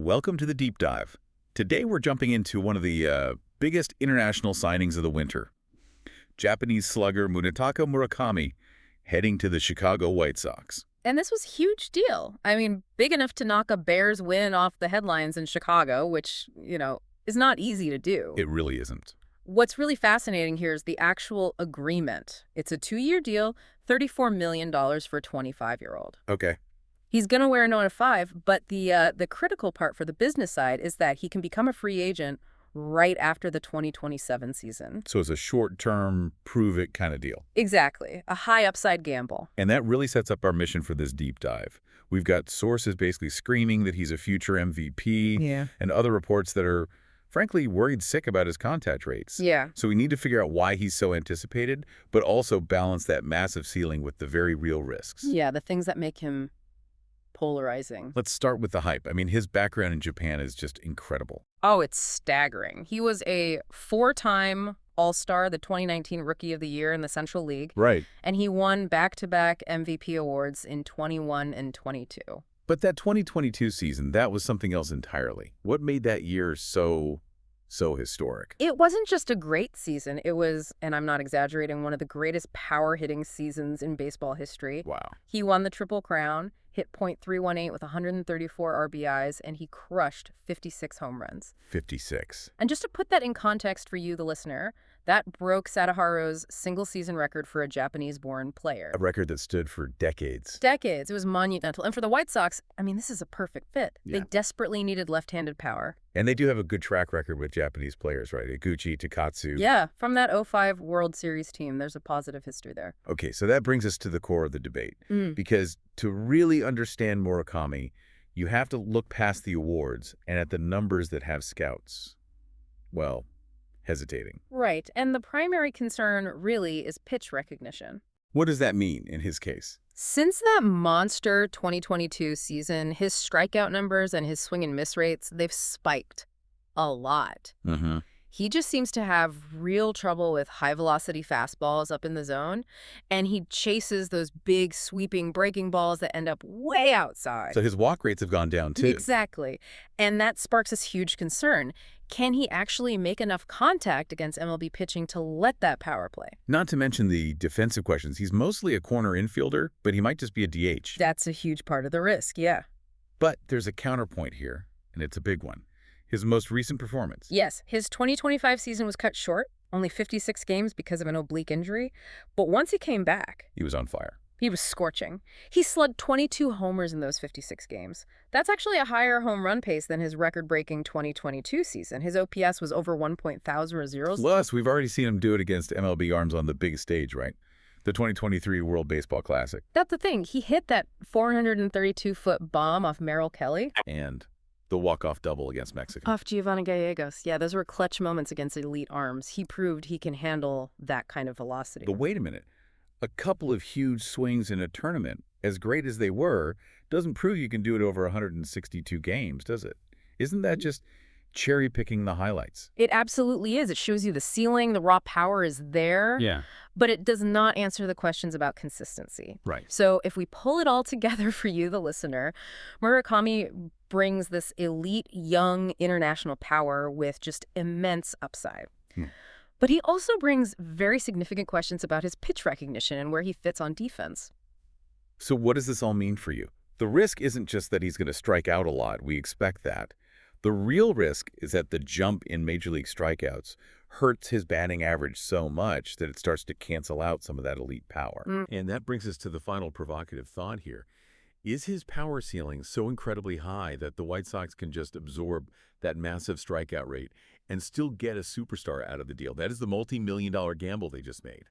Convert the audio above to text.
welcome to the Deep Dive. Today we're jumping into one of the biggest international signings of the winter. Japanese slugger Munetaka Murakami heading to the Chicago White Sox. And this was a huge deal. I mean, big enough to knock a Bears win off the headlines in Chicago, which, is not easy to do. It really isn't. What's really fascinating here is the actual agreement. It's a 2-year deal, $34 million for a 25-year-old. Okay. He's going to wear a 9 to 5, but the critical part for the business side is that he can become a free agent right after the 2027 season. So it's a short-term, prove-it kind of deal. Exactly. A high-upside gamble. And that really sets up our mission for this deep dive. We've got sources basically screaming that he's a future MVP and other reports that are, frankly, worried sick about his contact rates. Yeah. So we need to figure out why he's so anticipated, but also balance that massive ceiling with the very real risks. Yeah, the things that make him polarizing. Let's start with the hype. I mean, his background in Japan is just incredible. Oh, it's staggering. He was a 4-time All-Star, the 2019 Rookie of the Year in the Central League. Right. And he won back-to-back MVP awards in 21 and 22. But that 2022 season, that was something else entirely. What made that year so historic? It wasn't just a great season. It was, and I'm not exaggerating, one of the greatest power-hitting seasons in baseball history. Wow. He won the Triple Crown, hit .318 with 134 RBIs, and he crushed 56 home runs. 56. And just to put that in context for you, the listener, that broke Sadaharu's single-season record for a Japanese-born player. A record that stood for decades. Decades. It was monumental. And for the White Sox, I mean, this is a perfect fit. Yeah. They desperately needed left-handed power. And they do have a good track record with Japanese players, right? Iguchi, Takatsu. Yeah, from that '05 World Series team, there's a positive history there. Okay, so that brings us to the core of the debate. Because to really understand Murakami, you have to look past the awards and at the numbers that have scouts, well, hesitating. Right, and the primary concern really is pitch recognition. What does that mean in his case? Since that monster 2022 season, his strikeout numbers and his swing and miss rates, they've spiked a lot. He just seems to have real trouble with high-velocity fastballs up in the zone, and he chases those big, sweeping, breaking balls that end up way outside. So his walk rates have gone down, too. Exactly. And that sparks this huge concern. Can he actually make enough contact against MLB pitching to let that power play? Not to mention the defensive questions. He's mostly a corner infielder, but he might just be a DH. That's a huge part of the risk, yeah. But there's a counterpoint here, and it's a big one. His most recent performance. Yes, his 2025 season was cut short, only 56 games because of an oblique injury. But once he came back, He was on fire. he was scorching. He slugged 22 homers in those 56 games. That's actually a higher home run pace than his record-breaking 2022 season. His OPS was over 1,000 zeros. Plus, we've already seen him do it against MLB arms on the big stage, right? The 2023 World Baseball Classic. That's the thing. He hit that 432-foot bomb off Merrill Kelly. And the walk-off double against Mexico. Off Giovanni Gallegos. Yeah, those were clutch moments against elite arms. He proved he can handle that kind of velocity. But wait a minute. A couple of huge swings in a tournament, as great as they were, doesn't prove you can do it over 162 games, does it? Isn't that just cherry-picking the highlights? It absolutely is. It shows you the ceiling, the raw power is there. Yeah. But it does not answer the questions about consistency. Right. So if we pull it all together for you, the listener, Murakami brings this elite, young, international power with just immense upside. But he also brings very significant questions about his pitch recognition and where he fits on defense. So what does this all mean for you? The risk isn't just that he's going to strike out a lot. We expect that. The real risk is that the jump in Major League strikeouts hurts his batting average so much that it starts to cancel out some of that elite power. And that brings us to the final provocative thought here. Is his power ceiling so incredibly high that the White Sox can just absorb that massive strikeout rate and still get a superstar out of the deal? That is the multi-million-dollar gamble they just made.